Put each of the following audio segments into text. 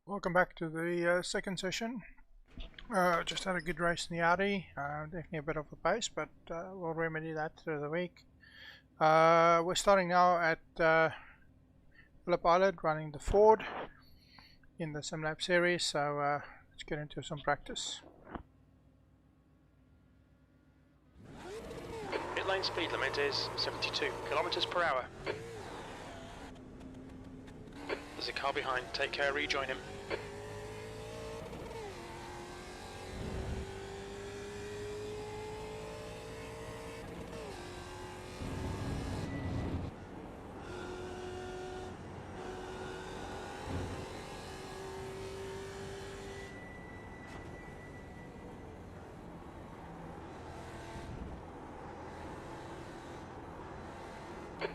Welcome back to the second session. Just had a good race in the Audi. Definitely a bit of a pace, but we'll remedy that through the week. We're starting now at Phillip Island, running the Ford in the Sim-Lab series. So let's get into some practice. Pit lane speed limit is 72 kilometers per hour. There's a car behind. Take care, rejoin him.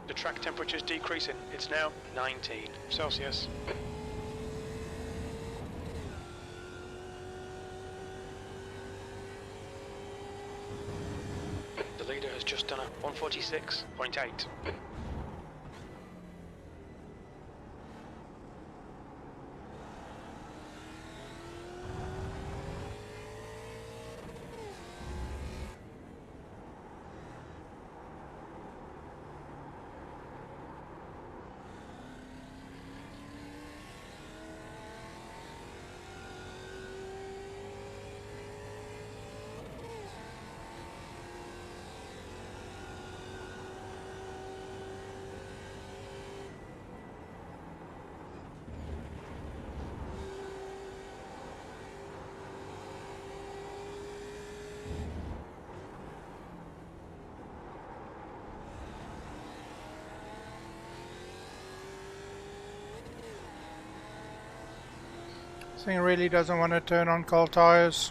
The track temperature is decreasing. It's now 19 Celsius. The leader has just done a 146.8. This thing really doesn't want to turn on cold tires.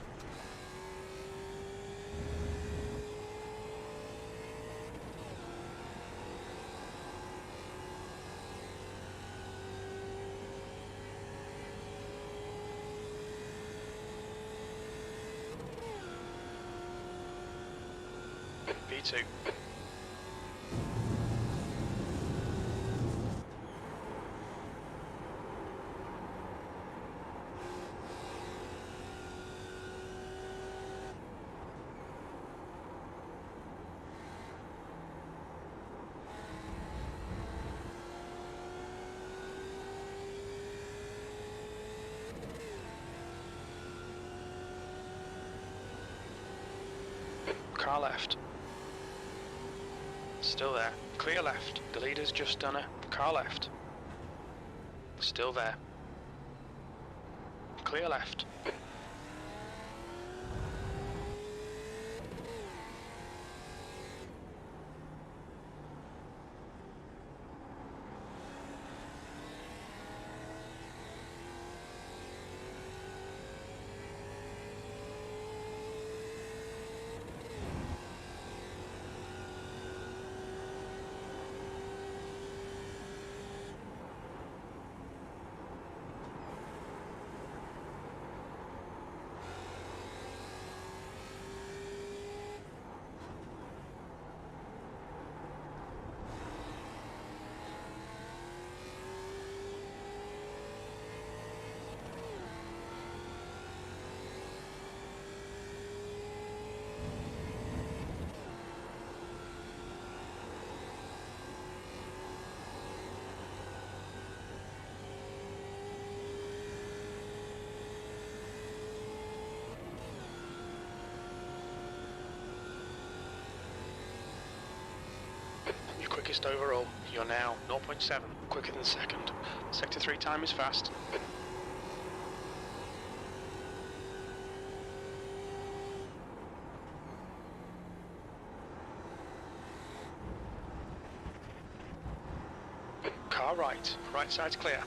P2. Car left. Still there. Clear left. The leader's just done a car left. Still there. Clear left. Quickest overall. You're now 0.7 quicker than second. Sector 3 time is fast. Car right. Right side's clear.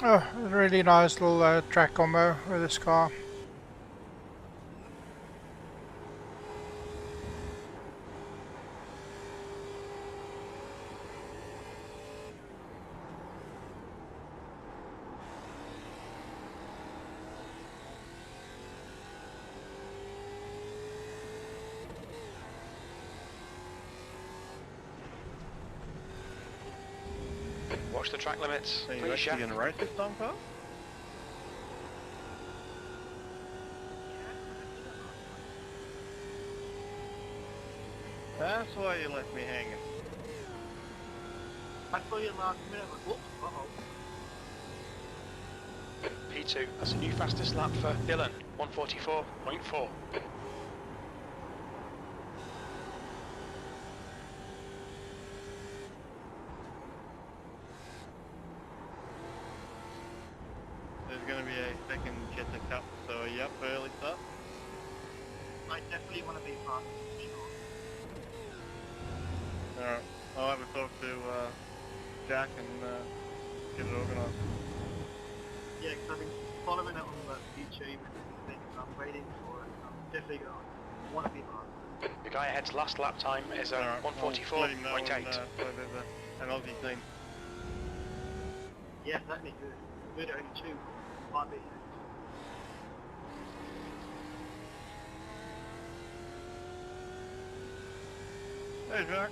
Oh, a really nice little track combo with this car. Watch the track limits. Are you Please, actually Jack. going to race this time, Carl? That's why you left me hanging. I saw you last minute, like, uh-oh. P2, that's a new fastest lap for Dylan, 144.4. There's going to be a second Jetta Cup, so yep, early start. I definitely want to be fast, for sure. Alright, I'll have a talk to Jack and get it organised. Yeah, because I've been following it on the YouTube and everything, and I'm waiting for it. I'm definitely going to want to be fast. The guy ahead's last lap time is Alright, 144.8. so there's an Aussie team. Yeah, that'd be good. We're the only two. Might be. Hey Jack.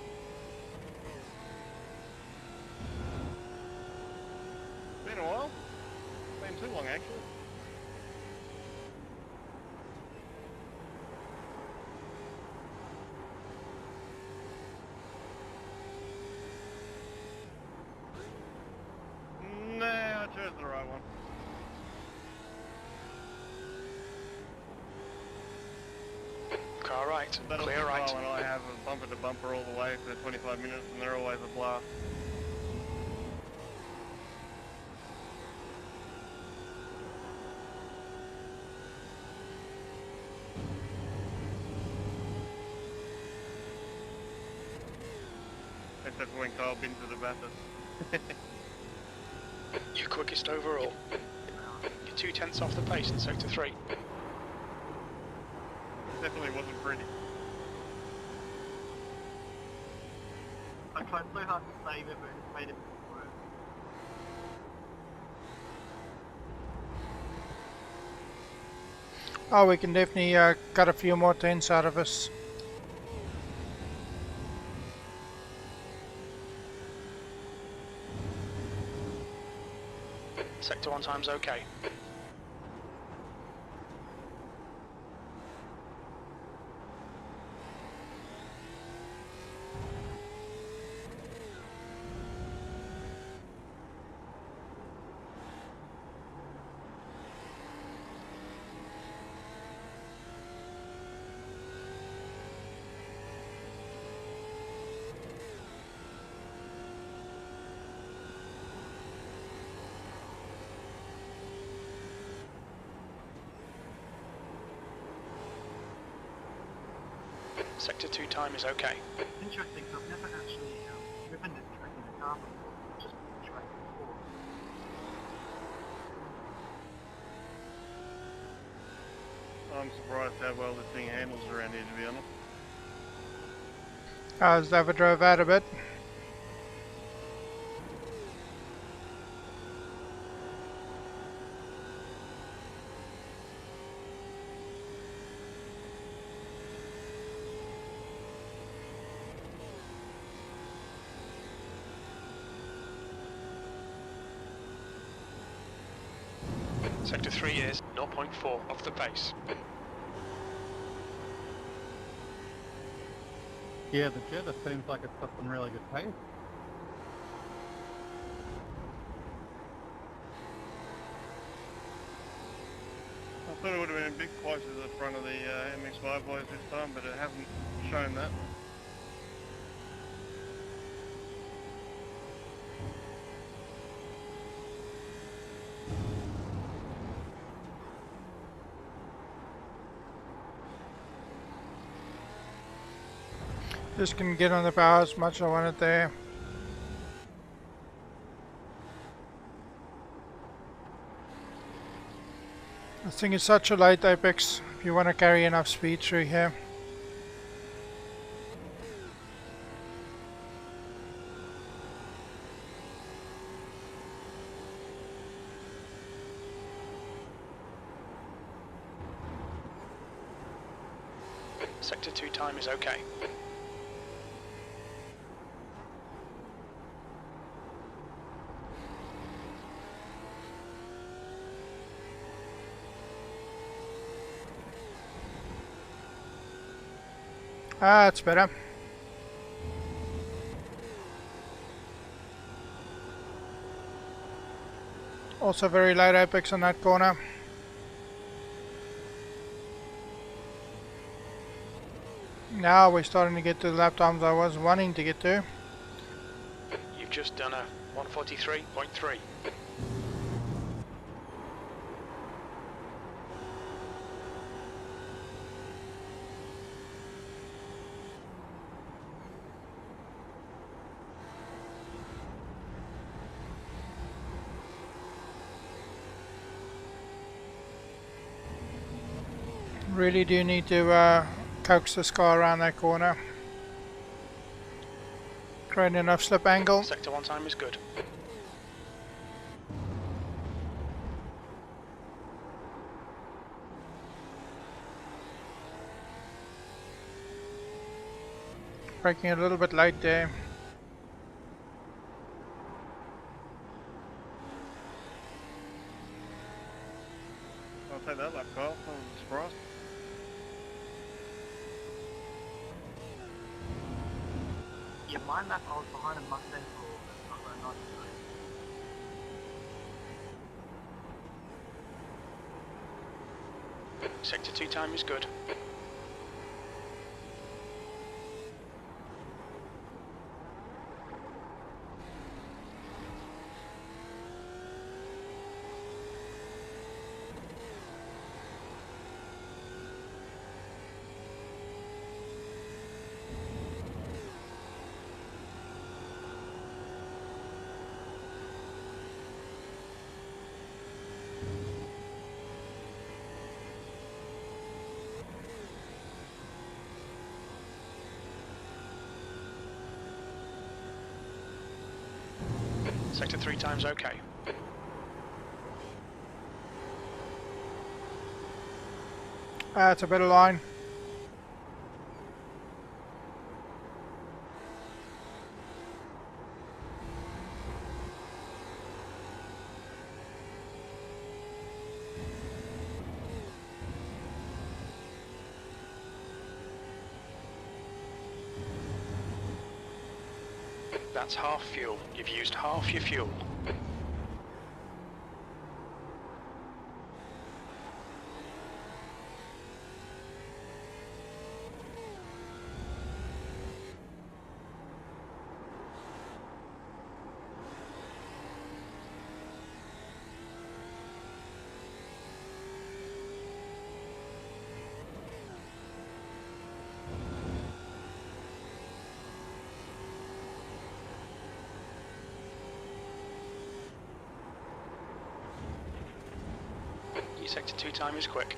Been a while. Been too long actually. Nah, I chose the right one. Car right, That'll clear be right. when I have a bumper to bumper all the way for 25 minutes and they're always a blast. Except when Kyle bins to the bathurst. You're quickest overall. You're 2/10 off the pace in sector 3. Definitely wasn't pretty. I tried so hard to save it, but it's made it worse. Oh, we can definitely cut a few more tenths out of us. Sector 1 time's okay. Sector 2 time is okay. Interesting, 'cause I've never actually driven this track in a car before. Just the track before. I'm surprised how well this thing handles around here, to be honest. How's the ever drove out a bit? Sector 3 is 0.4 off the pace. Yeah, the Jetta seems like it's got some really good pace. I thought it would have been a bit closer to the front of the MX-5 boys this time, but it hasn't shown that. Just can get on the power as much as I want it there. This thing is such a light apex if you want to carry enough speed through here. Sector 2 time is okay. Ah, that's better. Also very light apex on that corner. Now we're starting to get to the lap times I was wanting to get to. You've just done a 143.3. Really do need to coax this car around that corner. Create enough slip angle. Sector 1 time is good. Braking a little bit late there. I'll take that lap, Carl. I was surprised. Yeah, my lap I was behind a Mustang for over a night. Sector 2 time is good. Sector 3 time's okay. That's a better line. That's half fuel. You've used half your fuel. Your sector 2 time is quick.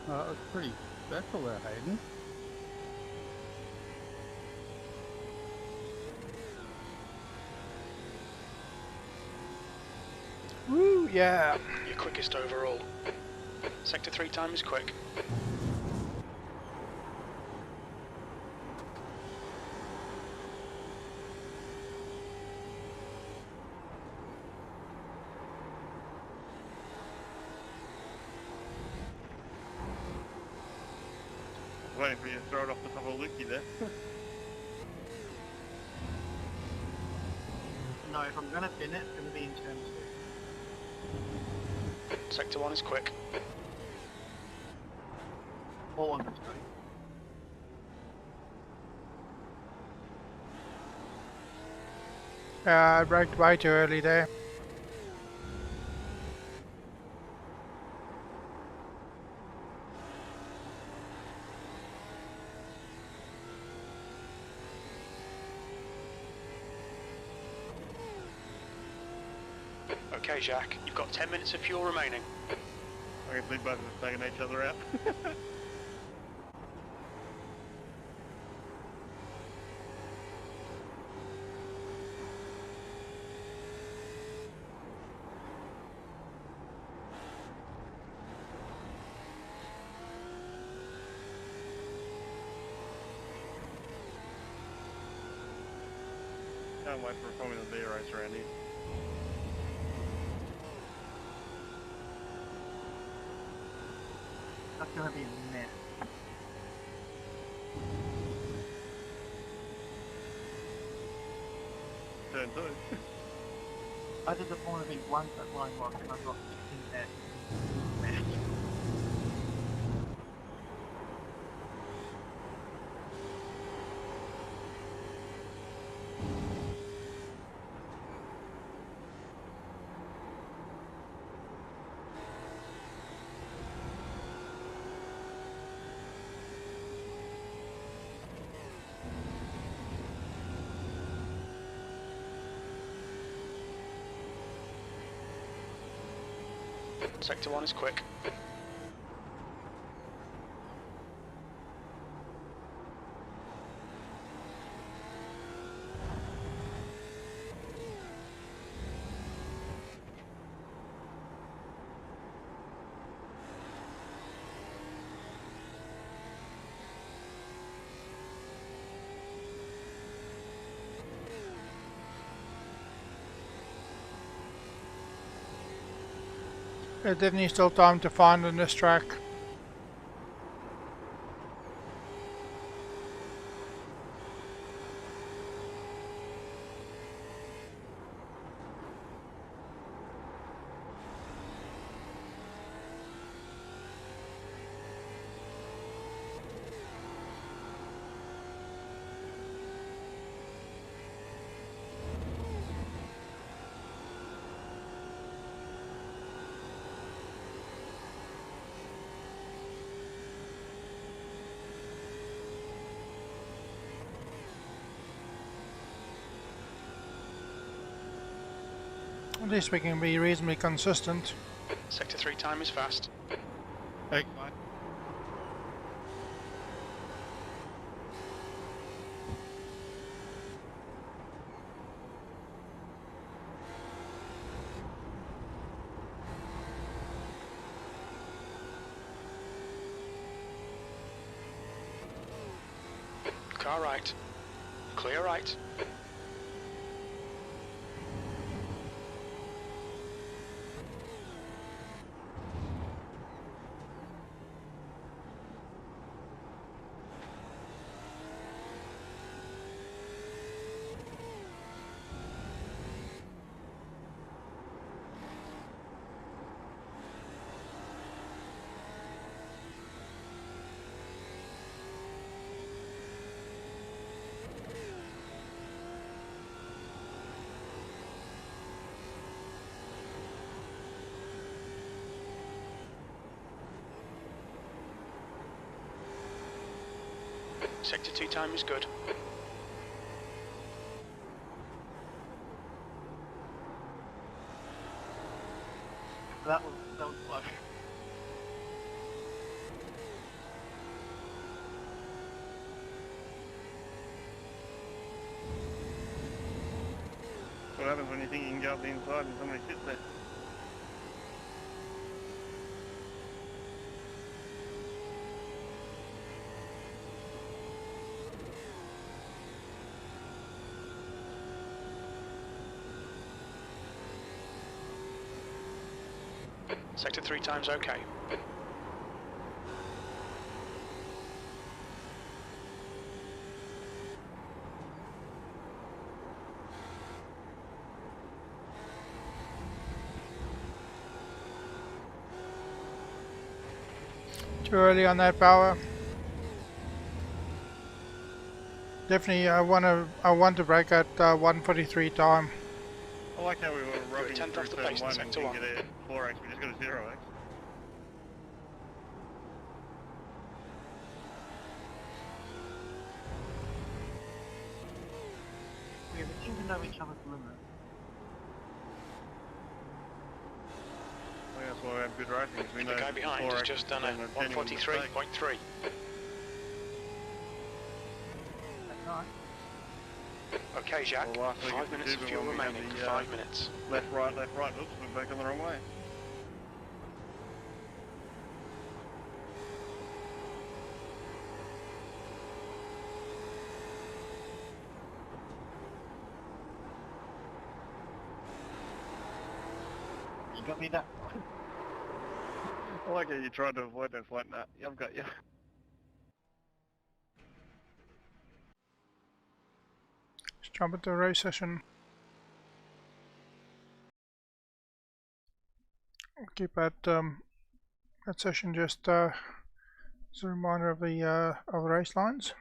That was pretty special there, Hayden. Woo, yeah. Your quickest overall. Sector 3 time is quick. Waiting for you to throw it off the top of Lucky there. No, if I'm gonna pin it, it's gonna be in turn 2. Sector 1 is quick. All on the straight. I braked way too early there. Okay, Jacques, you've got 10 minutes of fuel remaining. I can see both of us taking each other out. Can't wait for a Formula V race around here. That's gonna be a mess. Turn 2. I did the Formula V once at Line Rock and I got in there. Mess. Sector 1 is quick. There's definitely still time to find on this track. At least we can be reasonably consistent. Sector 3 time is fast. Hey, Car right. Clear right. Sector 2 time is good. That was close. What happens when you think you can go up the inside and somebody sits there? Sector 3 time's okay. Too early on that power. Definitely, I want to break at 1:43 time. I like how we were rubbing tenth through off the turn pace in 1 and sector didn't 1. get a 4x, we just got a 0x. We seem to know each other's limits. I think that's why we have good racing, because we know The guy behind 4x has just done a is genuine mistake. 143.3. That's nice. Okay, Jacques, Well, last week 5 at minutes of Cuba fuel when we had remaining. the, 5 minutes. Left, right, oops, we're back on the wrong way. You got me that. I like how you tried to avoid that flight. Nah, I've got you. Let's jump into the race session. Keep that session just as a reminder of the race lines.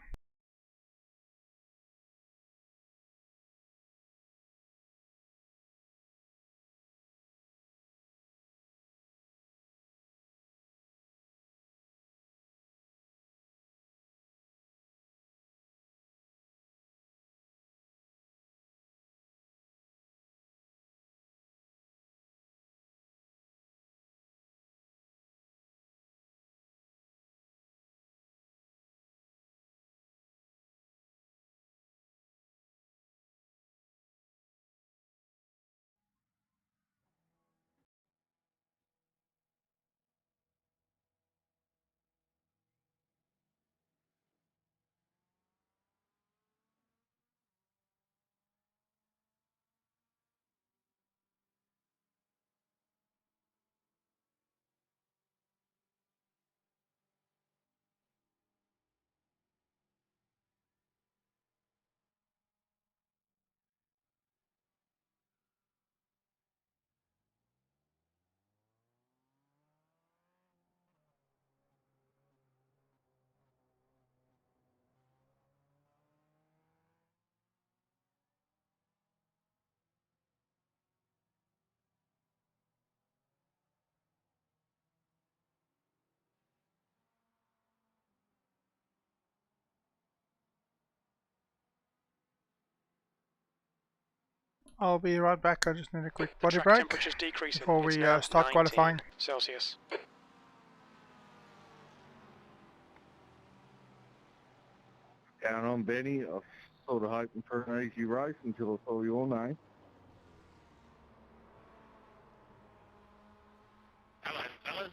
I'll be right back. I just need a quick body Track break temperature's decreasing. before It's we now start 19 qualifying. Celsius. Down on Benny, I was sort of hoping for an easy race until I saw your name. Hello, fellas.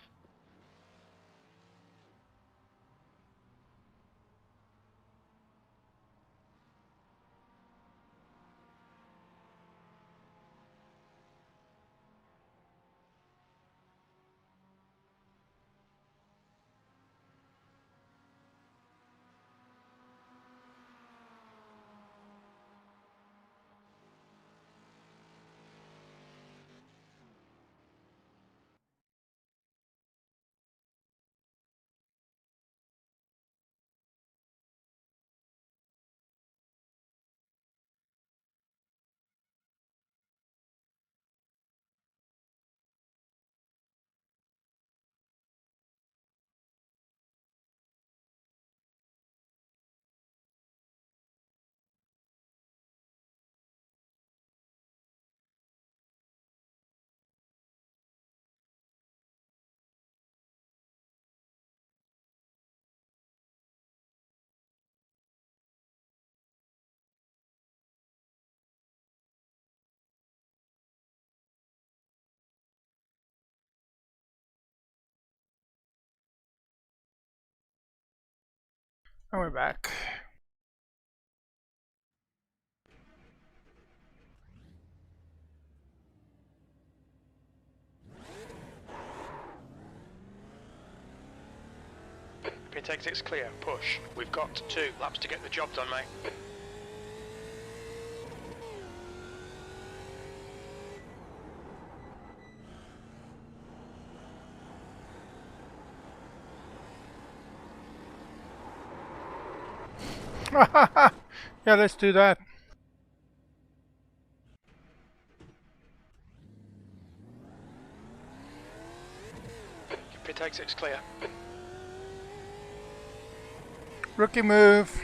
And we're back. Pit exit's clear. Push. We've got 2 laps to get the job done, mate. Yeah, let's do that. Your pit exit's clear. Rookie move.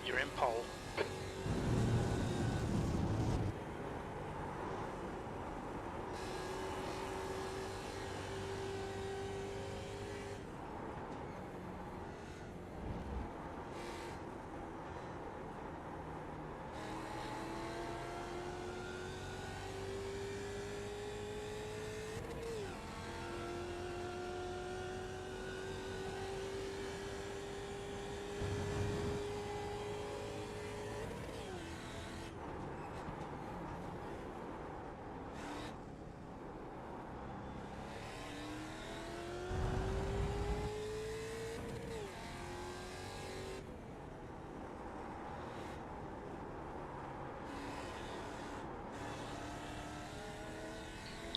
You're in pole.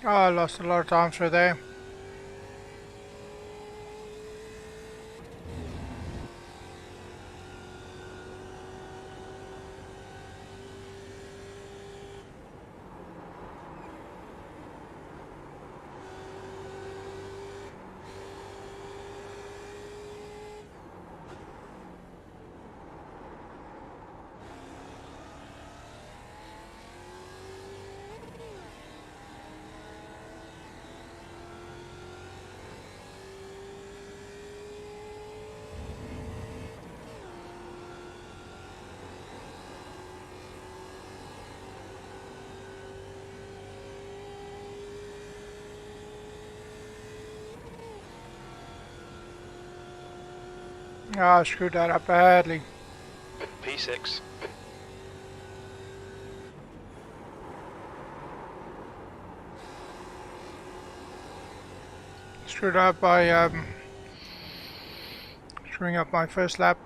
Oh, I lost a lot of time through there. Oh, I screwed that up badly. P6. Screwed up by screwing up my first lap.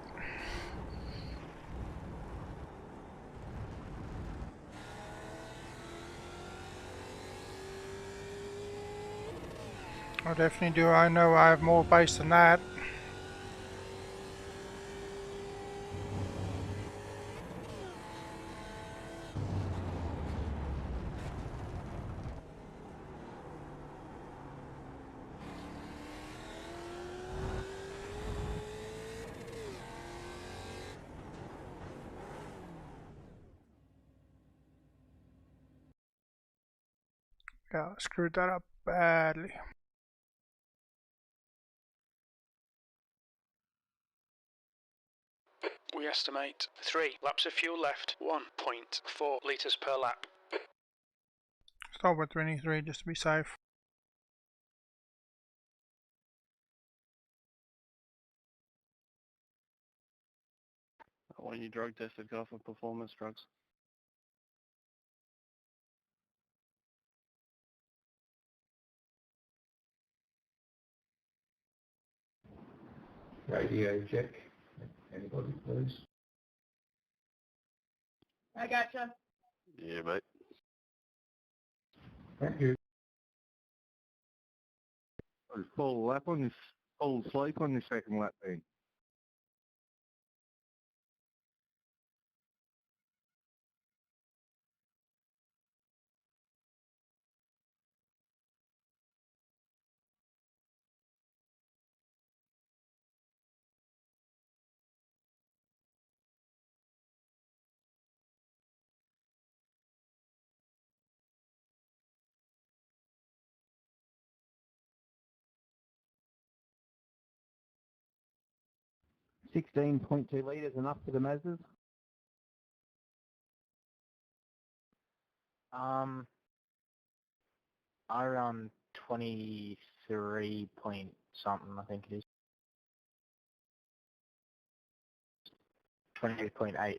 I definitely do. I know I have more pace than that. Yeah, I screwed that up badly. We estimate 3 laps of fuel left, 1.4 litres per lap. Start with 23 just to be safe. want you drug tested, go for performance drugs. Radio check. Anybody, please? I gotcha. Yeah, mate. Thank you. I was full sleep on this second lap then. $16.2 litres enough for the Mazdas? I run 23 point something, I think it is. 28.8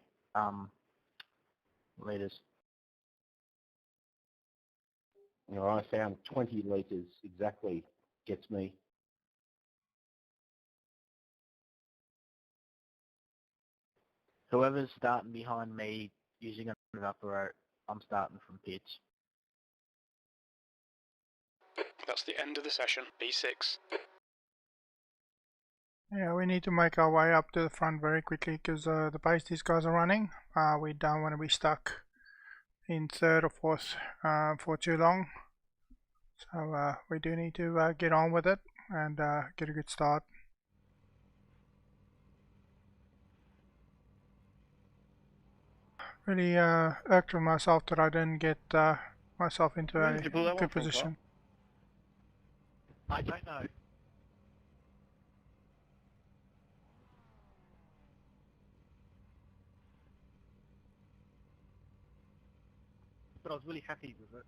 litres. You know, I found 20 litres exactly gets me. Whoever's starting behind me using an evaporator, I'm starting from pits. That's the end of the session. B6. Yeah, we need to make our way up to the front very quickly because the pace these guys are running, we don't want to be stuck in third or fourth for too long. So we do need to get on with it and get a good start. Really irked on myself that I didn't get myself into a good position. I don't know. But I was really happy with it.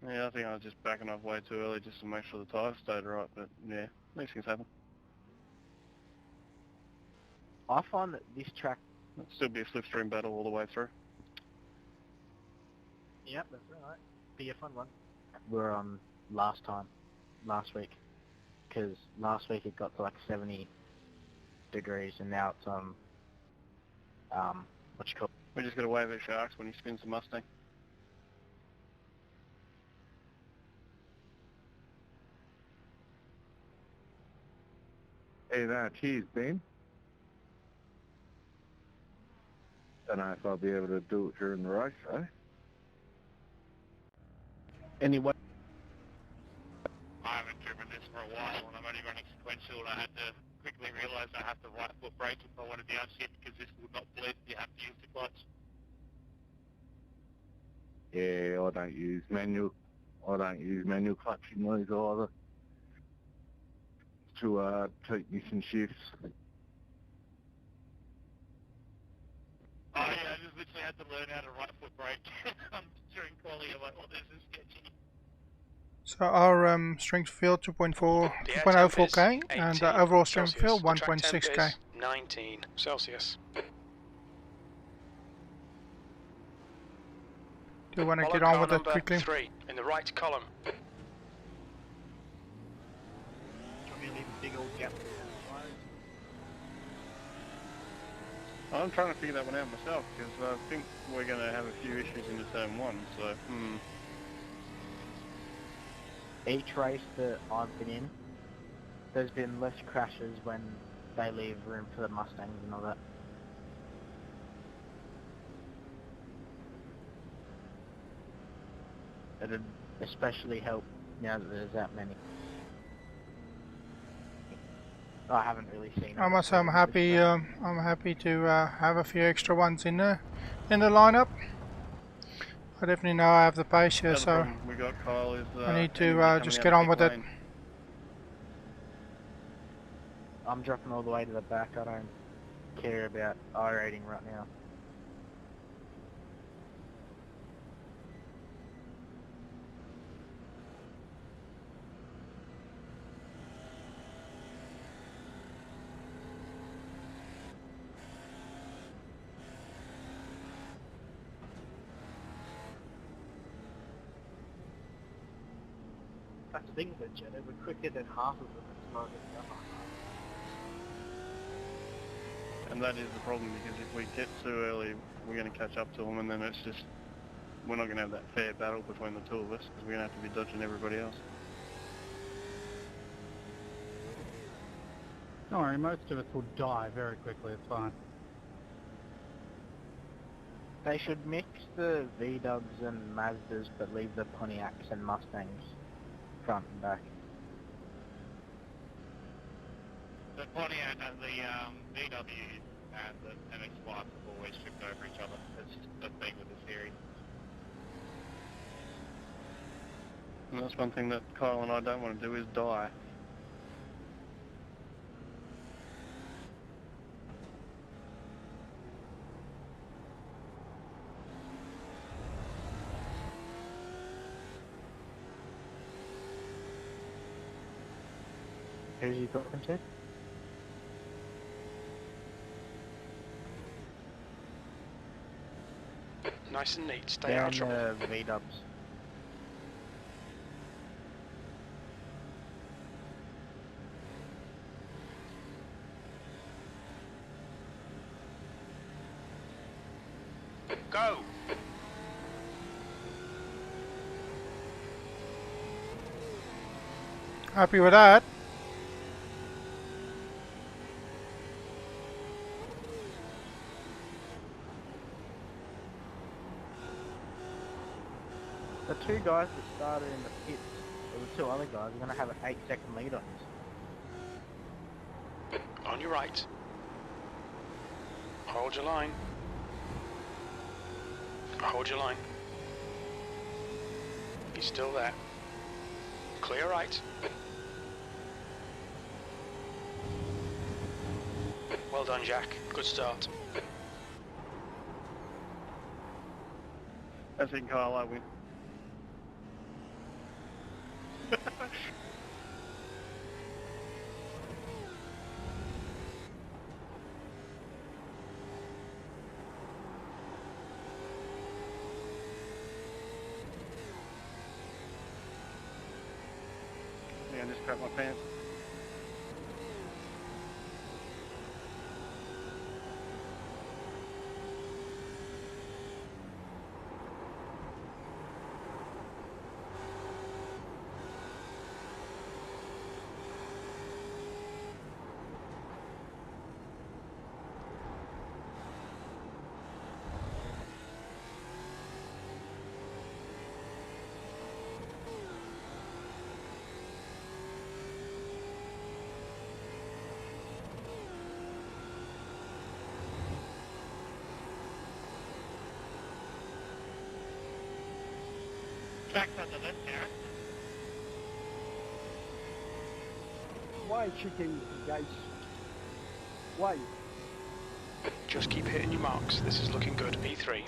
Yeah, I think I was just backing off way too early just to make sure the tyres stayed right, but yeah, these things happen. I find that this track... It'll still be a slipstream battle all the way through. Yep, that's right. Be a fun one. We're on last week, because last week it got to like 70 degrees and now it's on, what you call it? We just got to wave at sharks when he spins the Mustang. Hey, cheers, Ben. Don't know if I'll be able to do it during the race, though. Anyway. I haven't driven this for a while and I'm only running sequential and I had to quickly realise I have to right foot brake if I want to downshift because this will not blend, you have to use the clutch. Yeah, I don't use manual clutching these either. It's too hard, take missing shifts. Oh yeah, I just literally had to learn how to right foot brake during quality. I'm like, oh, this is sketchy. So our strength of field 2.04k and overall strength of field 1.6k. 19 Celsius. Do you want to get on with it quickly? 3 in the right column. Do you want me to leave a big old gap? I'm trying to figure that one out myself because I think we're going to have a few issues into turn 1, so Each race that I've been in, there's been less crashes when they leave room for the Mustangs and all that. It'd especially help now that there's that many. I haven't really seen. I must say I'm happy. I'm happy to have a few extra ones in the lineup. I definitely know I have the pace here, so we got, Kyle, is, I need to just get on with it. I'm dropping all the way to the back. I don't care about iRacing right now. That's the thing with it, Jetta. We're quicker than half of them as far as the other half. And that is the problem, because if we get too early, we're going to catch up to them, and then it's just, we're not going to have that fair battle between the two of us, because we're going to have to be dodging everybody else. Don't worry, most of us will die very quickly, it's fine. They should mix the V-Dubs and Mazdas, but leave the Pontiacs and Mustangs front and back. The Pontiac and the VW and the MX-5 have always tripped over each other. It's just the thing with the series. And that's one thing that Kyle and I don't want to do, is die. Who's he talking to? Nice and neat. Stay out of trouble. Down the V-Dubs. Go! Happy with that? The two guys that started in the pits, or the two other guys, are going to have an 8-second lead on us. On your right. Hold your line. Hold your line. He's still there. Clear right. Well done, Jack. Good start. I think Kyle, I win. I just crap my pants. Jack's on the left there. Why chicken, guys? Why? Just keep hitting your marks. This is looking good. E3.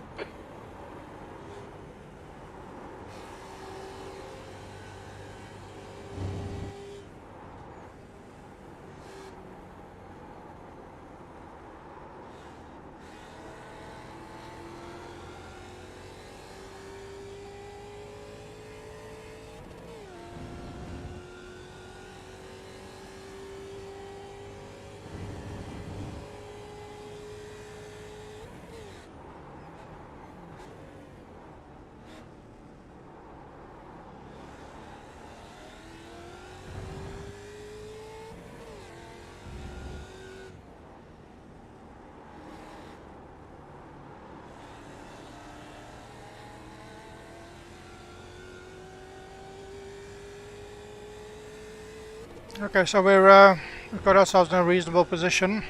Okay, so we've got ourselves in a reasonable position.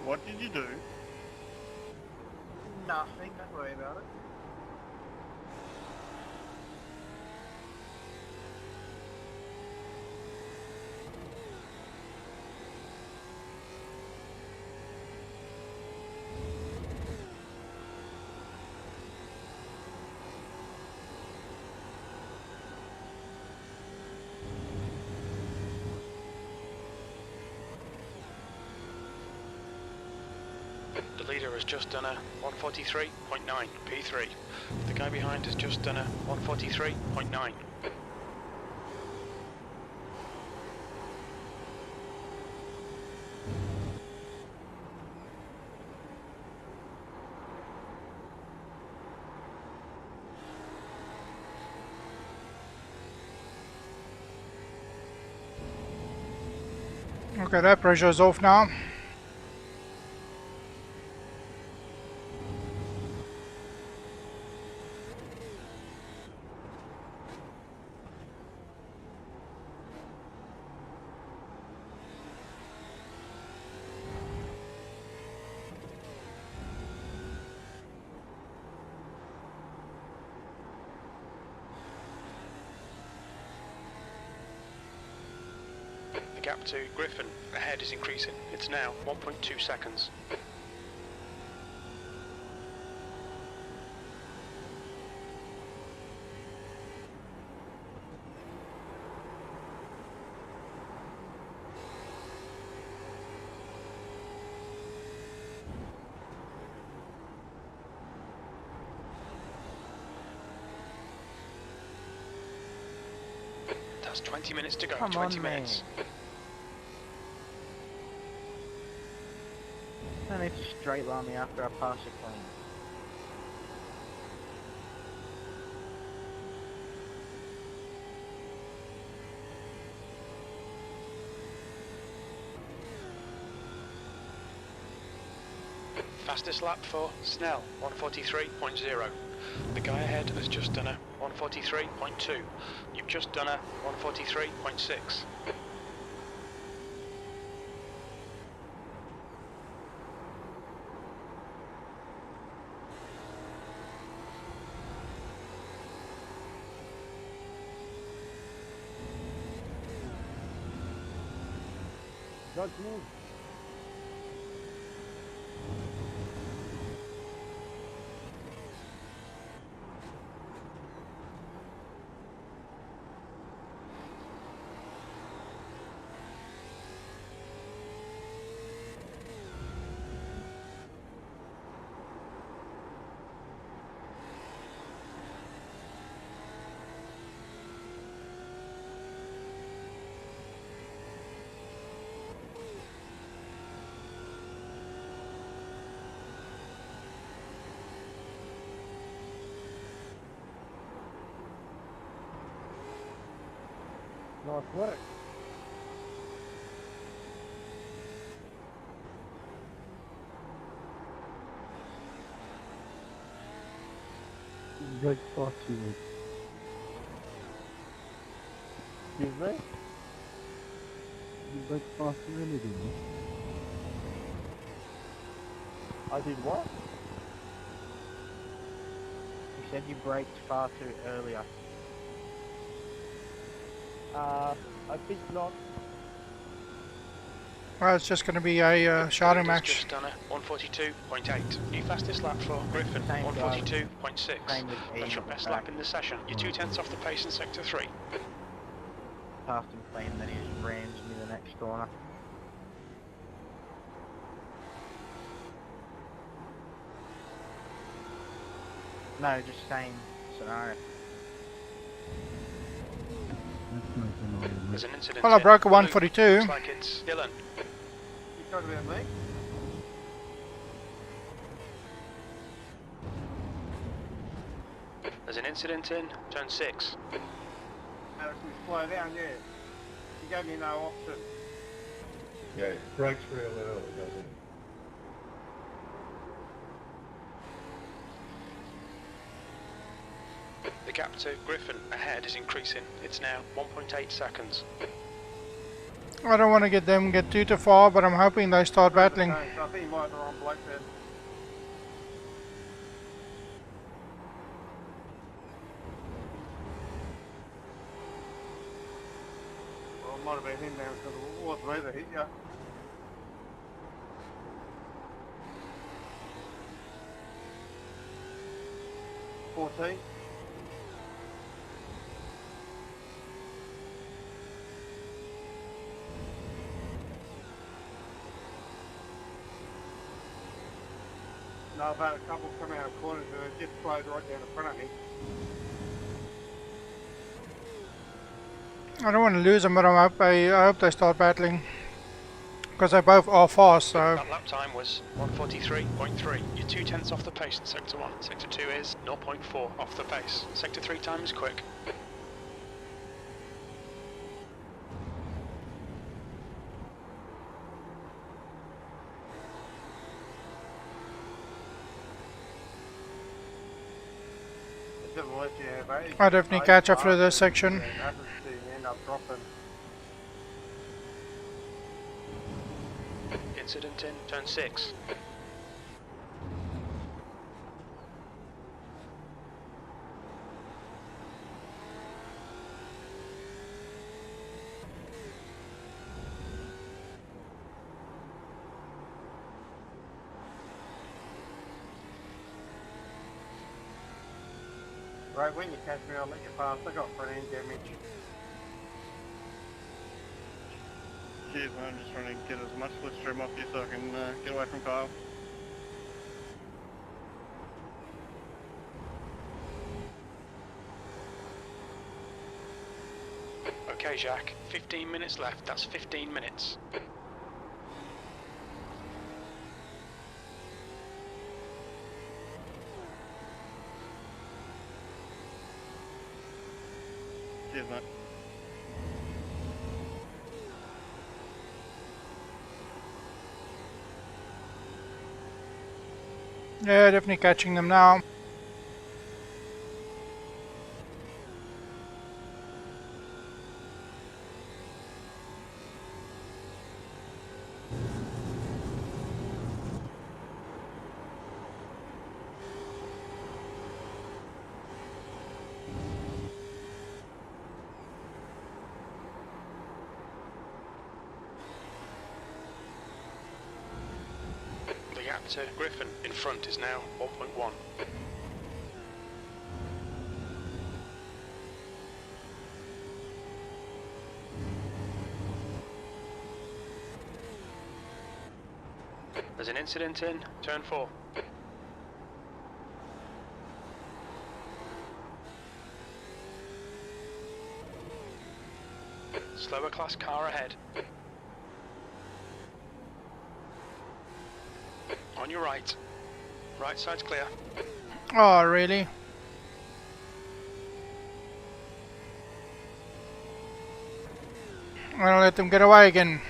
What did you do? Nothing, don't worry about it. leader has just done a 143.9 P3. The guy behind has just done a 143.9. Okay, that pressure is off now. The gap to Griffin ahead is increasing. It's now 1.2 seconds. That's 20 minutes to go. Come 20 on, minutes. I need to straight line me after I pass it clean. Fastest lap for Snell, 143.0. The guy ahead has just done a 143.2. You've just done a 143.6. Don't move. Nice work. Good spot you. Excuse me? You break faster really, didn't you? I did what? You said you braked far too earlier. I think not. Well, it's just going to be a shouting Just match. done a 142.8. New fastest lap for Griffin, Same 142.6. Same with That's your Ian best back. lap in the session. You're 2/10 off the pace in sector 3. Passed him clean, then he just rams me the next corner. No, just same scenario. There's an incident. Well, I in broke a blue. 142. Looks like it's Dylan. You talking about me? There's an incident in turn 6. Alex, we slow down, yeah. You gave me no option. Yeah, it breaks real early, doesn't it? The gap to Griffin ahead is increasing. It's now 1.8 seconds. I don't want to get them get too far, but I'm hoping they start battling. Okay, so I think you might have the wrong bloke there. Well, it might have been him there because it wasn't me that hit you. $14. No, I've had a couple come out of corners and it just flowed right down in front of me. I don't want to lose them, but I hope they start battling. Because they both are fast, so... That lap time was 1:43.3. You're 2/10 off the pace in Sector 1. Sector 2 is 0.4 off the pace. Sector 3 time is quick. I'll definitely catch up through this section. Incident in turn 6. Right, when you catch me, I'll let you pass. I got front end damage. Cheers, man. I'm just trying to get as much slipstream off you so I can get away from Kyle. Okay, Jacques. 15 minutes left. That's 15 minutes. Cheers, mate. Yeah, definitely catching them now. The gap to Griffin in front is now 1.1. There's an incident in turn 4. Slower class car ahead. On your right. Right side's clear. Oh, really? I'm gonna let them get away again.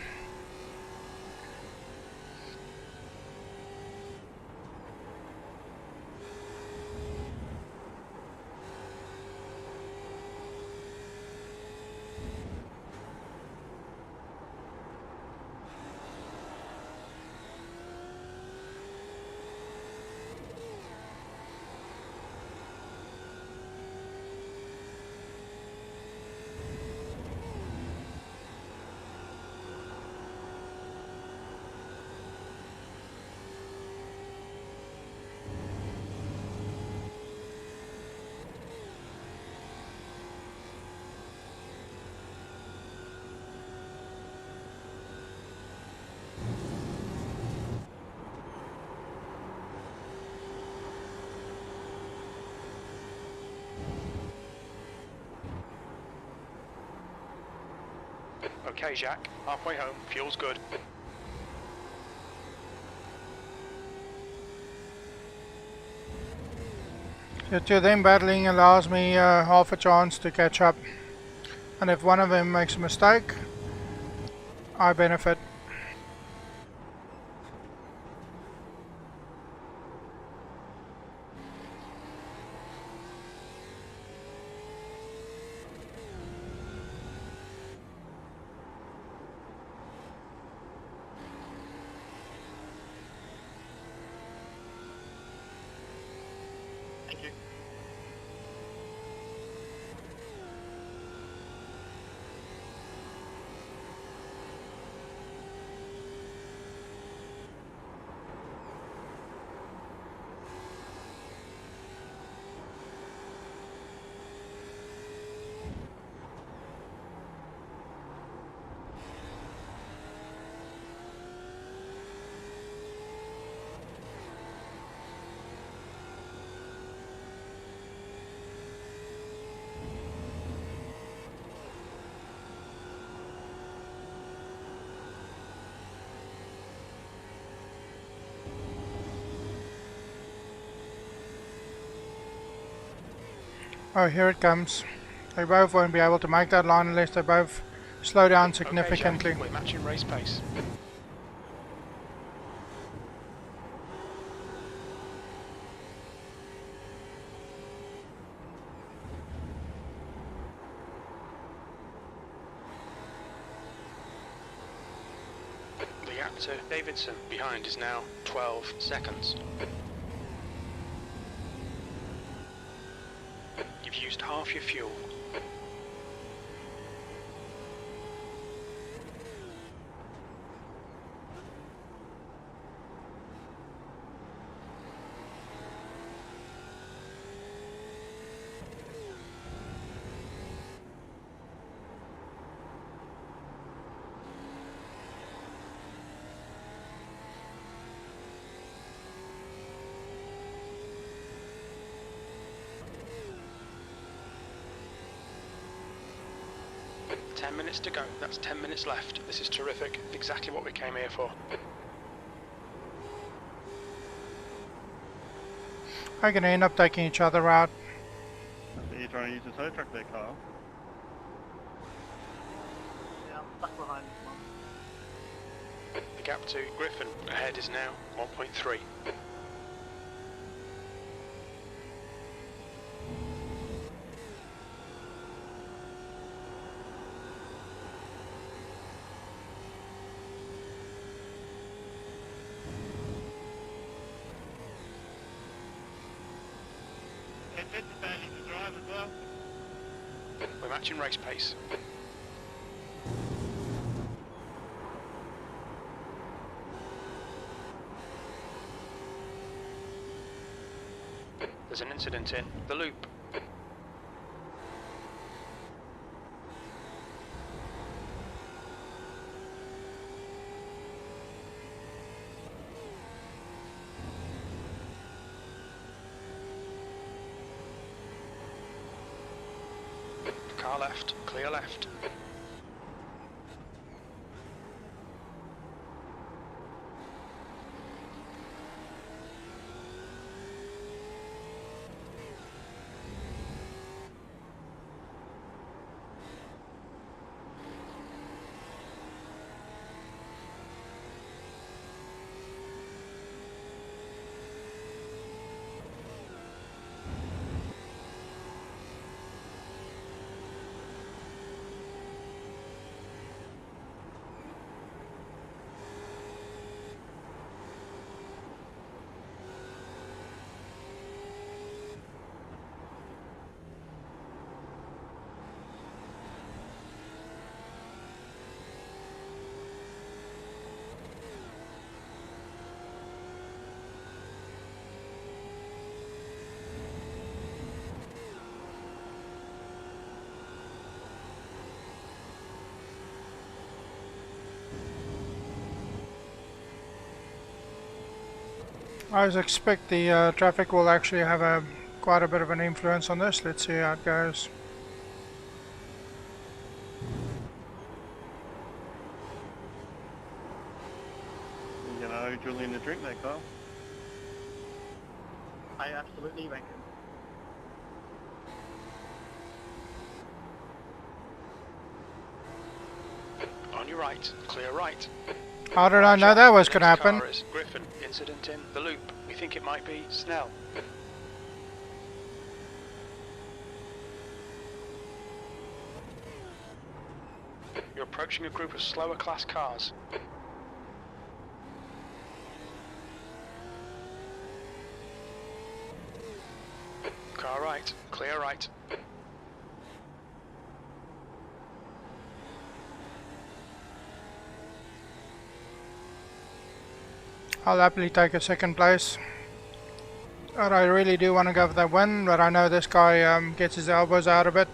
Okay, Jacques. Halfway home. Fuel's good. The two of them battling allows me half a chance to catch up. And if one of them makes a mistake, I benefit. Thank you. Oh, here it comes. They both won't be able to make that line unless they both slow down significantly. Okay, Jack, we're matching race pace. The gap to Davidson behind is now 12 seconds. You've used half your fuel. Minutes to go. That's 10 minutes left. This is terrific. Exactly what we came here for. Are going to end up taking each other out. Are you trying to use the tow truck there, Kyle? Yeah, I'm stuck behind this one. The gap to Griffin ahead is now 1.3. We're matching race pace. There's an incident in the loop. Car left, clear left. I expect the traffic will actually have quite a bit of an influence on this. Let's see how it goes. You know Julian to drink there, Kyle? I absolutely reckon. On your right, clear right. How did I know that was going to happen? Car is Griffin, incident in the loop. We think it might be Snell. You're approaching a group of slower class cars. Car right, clear right. I'll happily take a second place. But I really do want to go for that win, but I know this guy gets his elbows out a bit.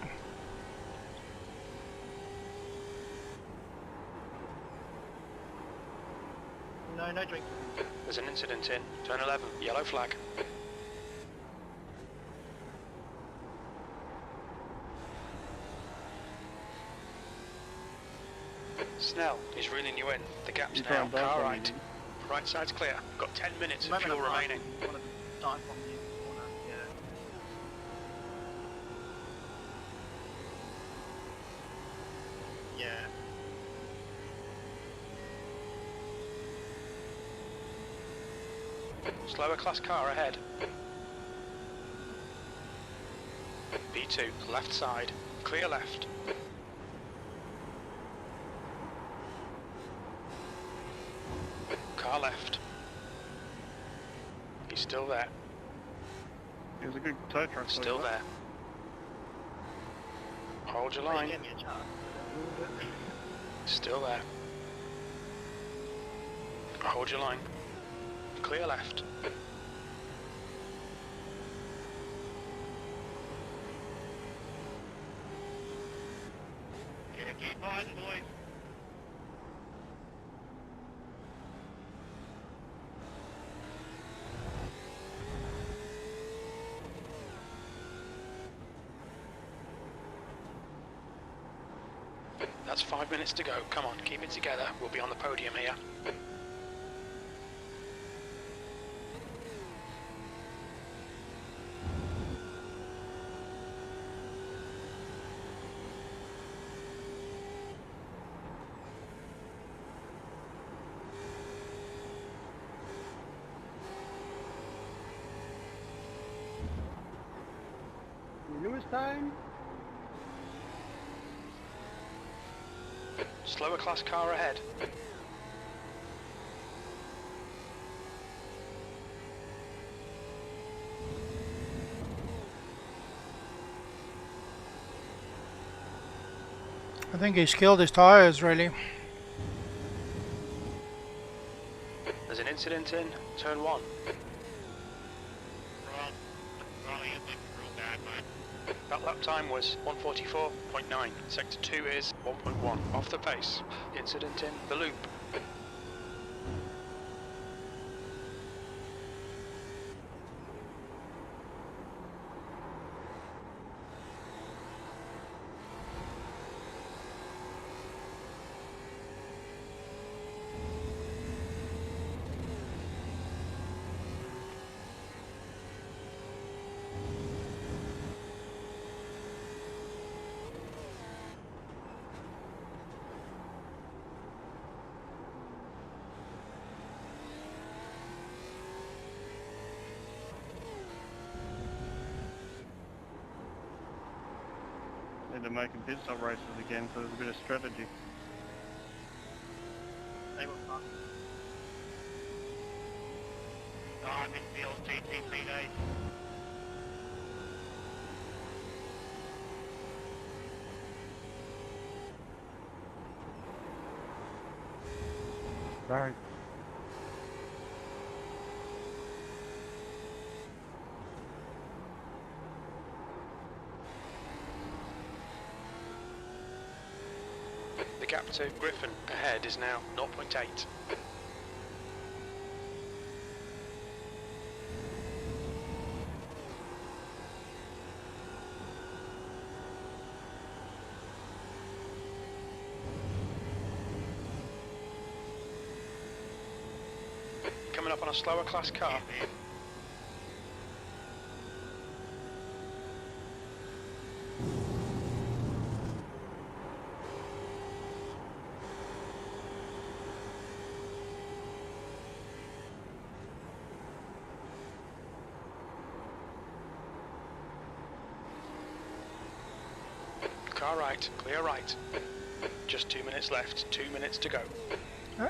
No, no drink. There's an incident in turn 11, yellow flag. Snell is reeling you in. The gap's now car right. Right side's clear. Got 10 minutes of fuel remaining. Slower class car ahead. B2, left side. Clear left. Car left. He's still there. It was a good tow truck. Still there. Hold your line. Still there. Hold your line. Clear left. Keep on, boys. That's 5 minutes to go. Come on, keep it together. We'll be on the podium here. Newest time? Slower class car ahead. I think he's killed his tires, really. There's an incident in turn 1. That lap time was 1:44.9. Sector 2 is 1.1. Off the pace. Incident in the loop. They're making pit stop races again, so there's a bit of strategy. They will not. Oh, I missed the old TTC days. Sorry. The gap to Griffin ahead is now 0.8. Coming up on a slower class car. Car right, clear right. Just 2 minutes left, 2 minutes to go. Huh?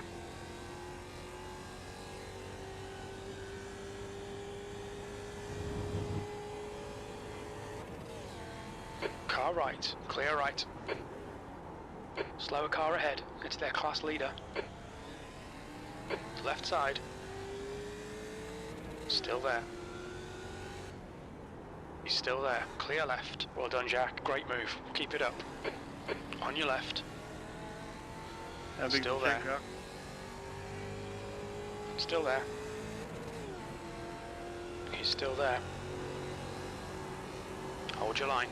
Car right, clear right. Slower car ahead, it's their class leader. Left side. Still there. He's still there. Clear left. Well done, Jack. Great move. Keep it up. On your left. Still there. Still there. He's still there. Hold your line.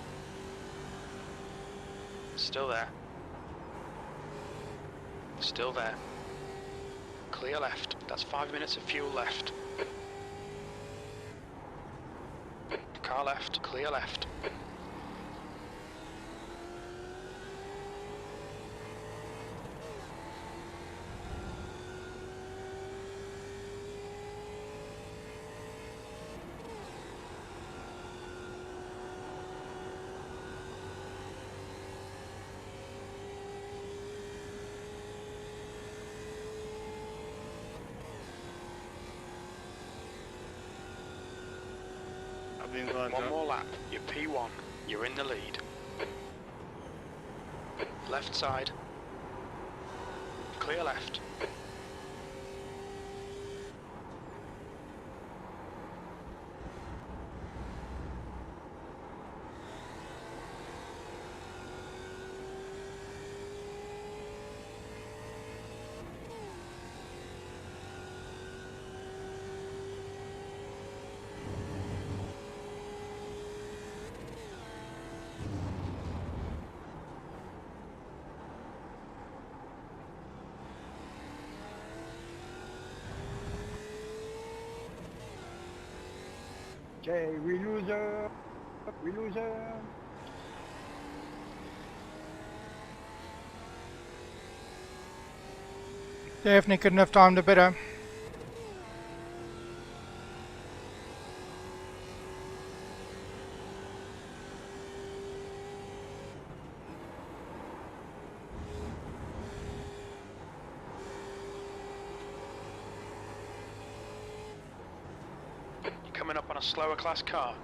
Still there. Still there. Clear left. That's 5 minutes of fuel left. Car left, clear left. the inside. One more lap. You're P1. You're in the lead. Left side. Clear left. Okay, we lose her. We lose her. Definitely couldn't have timed it better. Coming up on a slower class car.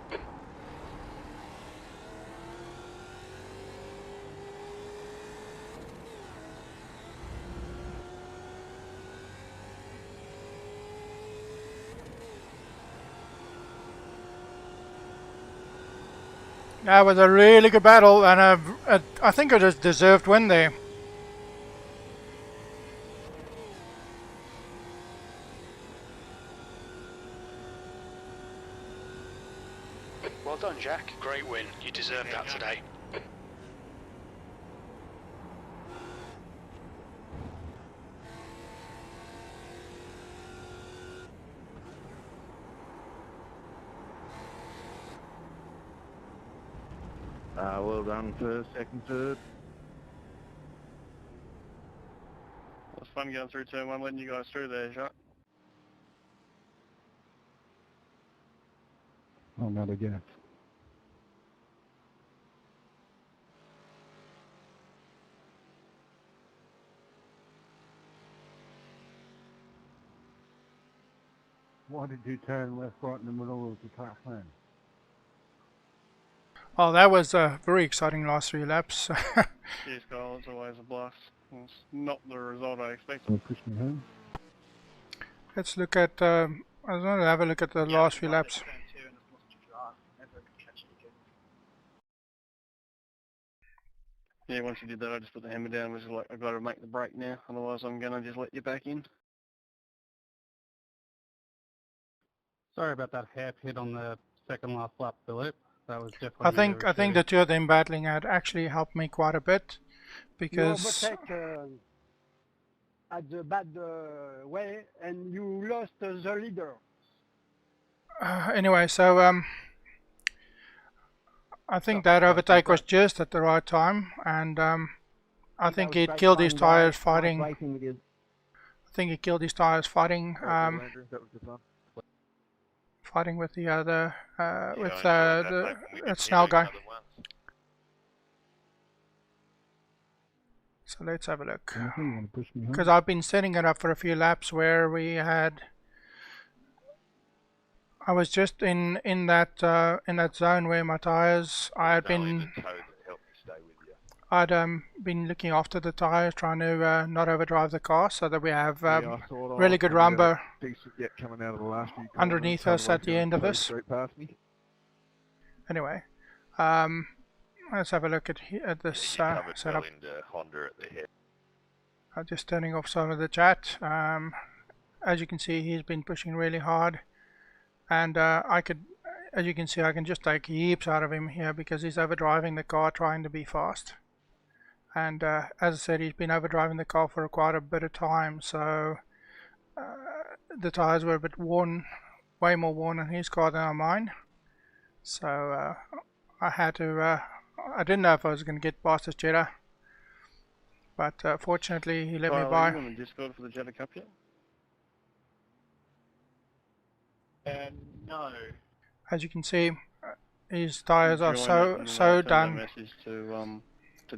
That was a really good battle, and I think I just deserved win there. Well done, Jack. Great win. You deserved that today. Well done first, second, third. It was fun going through turn 1, letting you guys through there, Jacques. Oh, not again. Why did you turn left, right in the middle of the track lane? Oh, that was a very exciting last 3 laps. Cheers, Kyle. It's always a blast. It's not the result I expected. Can you push me home? Let's look at, I was going to have a look at the last few laps. Yeah, once you did that, I just put the hammer down and was like, I've got to make the break now, otherwise I'm going to just let you back in. Sorry about that half hit on the second last lap, Philip. That was definitely. I think the two of them battling had actually helped me quite a bit, because You overtake at the bad way, and you lost the leader. anyway, so I think that overtake was just at the right time, and I think he'd killed his tires fighting. I think he killed his tires fighting. Fighting with the other, with the Snell guy. So let's have a look. Because I've been setting it up for a few laps where we had. I was just in that zone where my tires. I'd been looking after the tires, trying to not overdrive the car, so that we have really good rumble underneath us at the end of this. Anyway, let's have a look at this setup. I'm just turning off some of the chat. As you can see, he's been pushing really hard, and as you can see, I can just take heaps out of him here because he's overdriving the car, trying to be fast. And as I said, he's been overdriving the car for quite a bit of time, so the tires were a bit worn, way more worn on his car than on mine. So I had to, I didn't know if I was going to get past this Jetta, but fortunately he let me by. Are you on the Discord for the Jetta Cup yet? No. As you can see, his tires are so done. Message to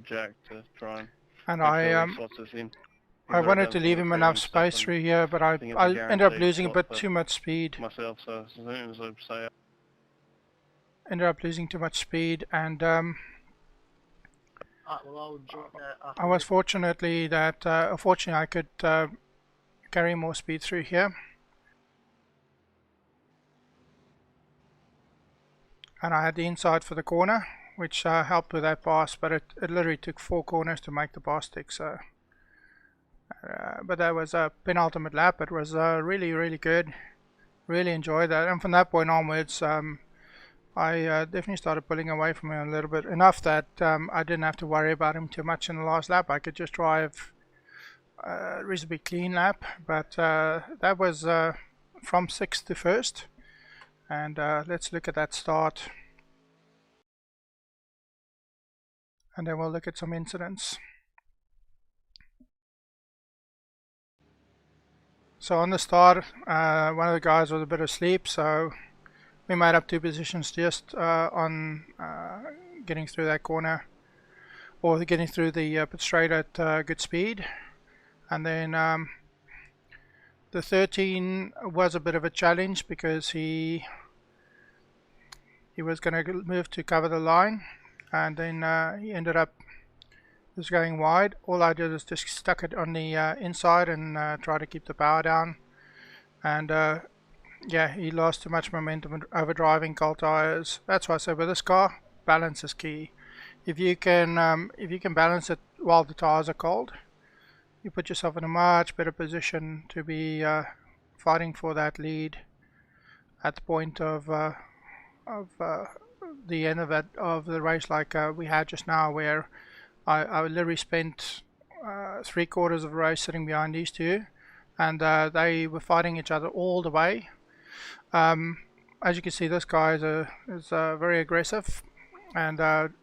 Jack to try and I wanted to leave him enough space through here, but I ended up losing a bit too much speed. Myself, so as soon as I say ended up losing too much speed, and Alright, well, I'll join I was fortunately that fortunately I could carry more speed through here, and I had the inside for the corner, which helped with that pass, but it literally took 4 corners to make the pass stick. So but that was a penultimate lap. It was really good, really enjoyed that, and from that point onwards I definitely started pulling away from him a little bit, enough that I didn't have to worry about him too much in the last lap. I could just drive a reasonably clean lap, but that was from 6th to 1st, and let's look at that start, and then we'll look at some incidents. So on the start, one of the guys was a bit asleep, so we made up 2 positions just on getting through that corner, or getting through the pit straight at good speed. And then the 13 was a bit of a challenge because he was going to move to cover the line, and then he ended up just going wide. All I did is just stuck it on the inside and try to keep the power down, and yeah, he lost too much momentum over driving cold tires. That's why I say with this car, balance is key. If you can balance it while the tires are cold, you put yourself in a much better position to be fighting for that lead at the point of the end of the race, like we had just now, where I literally spent 3/4 of the race sitting behind these 2, and they were fighting each other all the way. As you can see, this guy is very aggressive and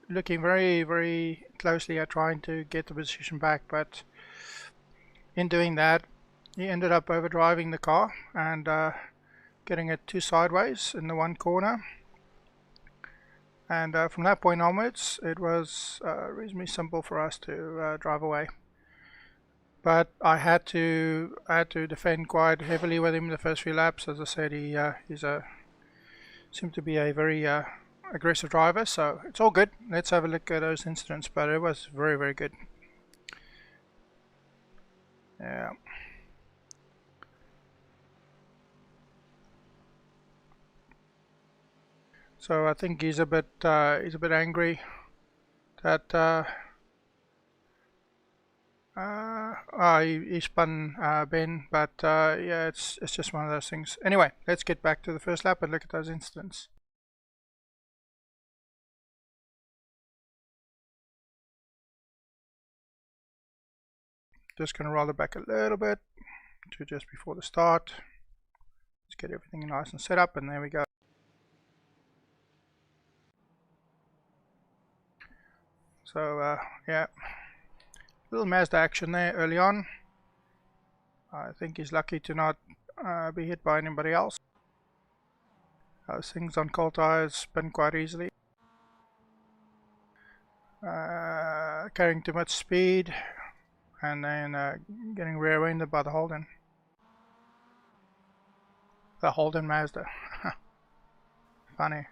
looking very closely at trying to get the position back, but in doing that he ended up overdriving the car and getting it too sideways in the one corner, and from that point onwards it was reasonably simple for us to drive away. But I had to defend quite heavily with him the first few laps. As I said, he seemed to be a very aggressive driver, so it's all good. Let's have a look at those incidents, but it was very good. Yeah. So I think he's a bit angry that he spun Ben, but yeah, it's just one of those things. Anyway, let's get back to the first lap and look at those incidents. Just going to roll it back a little bit to just before the start. Let's get everything nice and set up, and there we go. So yeah, little Mazda action there early on. I think he's lucky to not be hit by anybody else. Those things on cold tires spin quite easily. Carrying too much speed, and then getting rear-ended by the Holden. The Holden Mazda. Funny.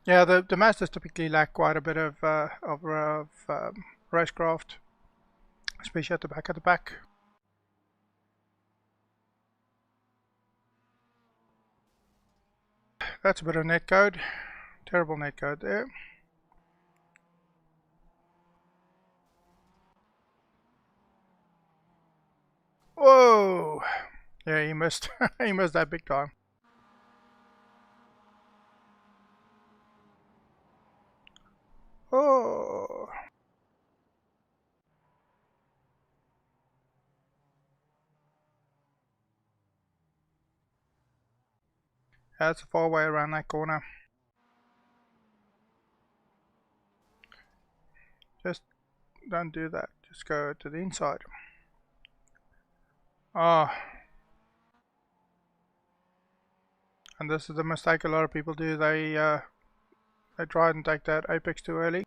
Yeah, the Mazdas typically lack quite a bit of racecraft, especially at the back of the pack. That's a bit of netcode. Terrible netcode there. Whoa! Yeah, he missed. He missed that big time. Oh! That's a far way around that corner. Just don't do that. Just go to the inside. Ah. And this is the mistake a lot of people do. They try and take that apex too early.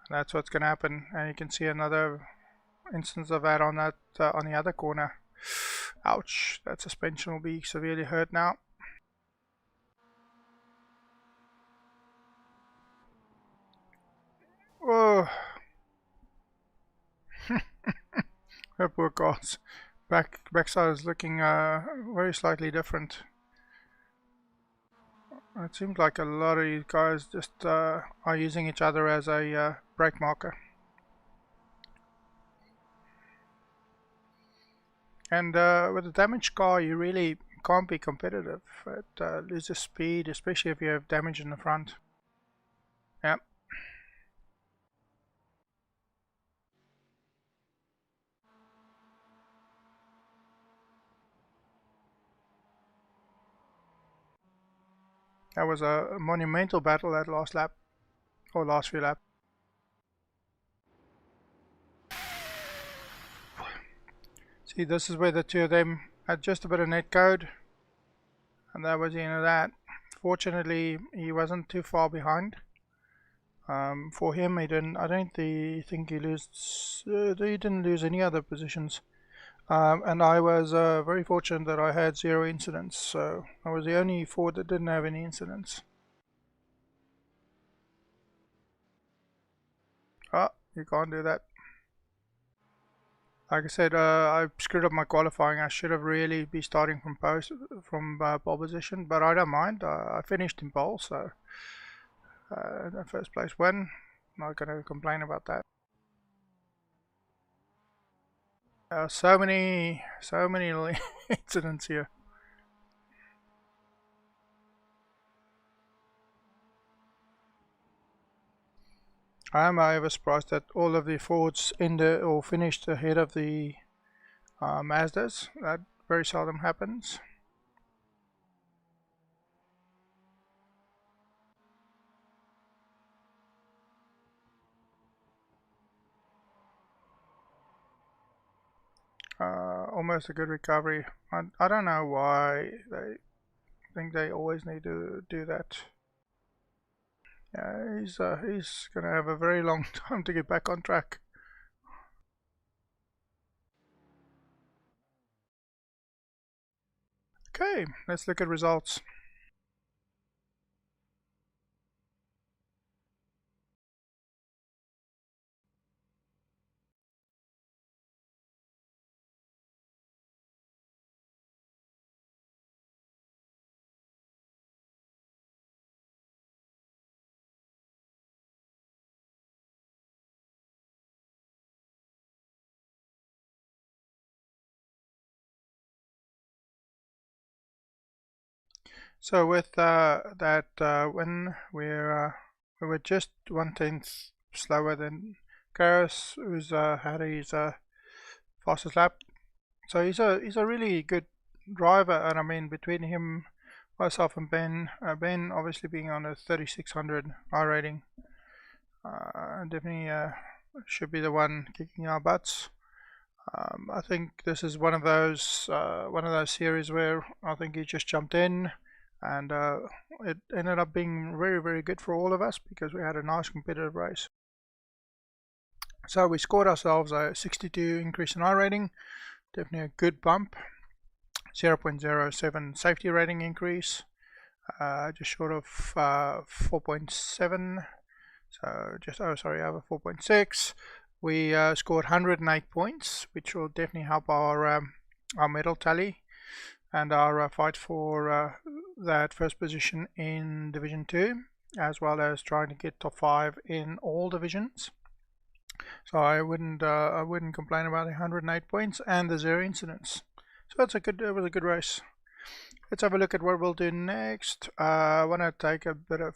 And that's what's going to happen. And you can see another instance of that on on the other corner. Ouch! That suspension will be severely hurt now. Oh, that poor car's backside is looking very slightly different. It seems like a lot of these guys just are using each other as a brake marker. And with a damaged car, you really can't be competitive. It loses speed, especially if you have damage in the front. Yep. That was a monumental battle that last lap, or last few laps. See, this is where the two of them had just a bit of net code, and that was the end of that. Fortunately, he wasn't too far behind. For him, he didn't. I don't think he didn't lose any other positions. And I was very fortunate that I had 0 incidents, so I was the only Ford that didn't have any incidents. Oh, you can't do that. Like I said, I screwed up my qualifying. I should have really be starting from pole position, but I don't mind. I finished in pole, so the first place win. Not gonna complain about that. So many little incidents here. I am, however, surprised that all of the Fords ended or finished ahead of the Mazdas. That very seldom happens. Almost a good recovery. I don't know why they think they always need to do that. Yeah, he's gonna have a very long time to get back on track. Okay, let's look at results. So with that win, we were just 1/10 slower than Karas, who's had his fastest lap. So he's a really good driver, and I mean between him, myself, and Ben, Ben obviously being on a 3600 iRating, definitely should be the one kicking our butts. I think this is one of those series where I think he just jumped in. And it ended up being very, very good for all of us because we had a nice competitive race. So we scored ourselves a 62 increase in iRating, definitely a good bump. 0.07 safety rating increase, just short of 4.7, so just over 4.6. We scored 108 points, which will definitely help our medal tally and our fight for that first position in Division 2, as well as trying to get top 5 in all divisions. So I wouldn't complain about the 108 points and the 0 incidents. So it was a good race. Let's have a look at what we'll do next. I want to take a bit of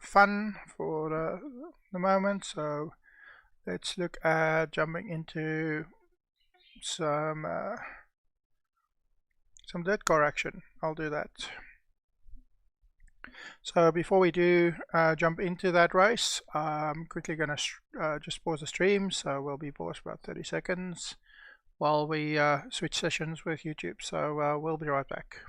fun for the moment, so let's look at jumping into some dead car action. I'll do that. So before we do jump into that race, I'm quickly going to just pause the stream. So we'll be paused for about 30 seconds while we switch sessions with YouTube. So we'll be right back.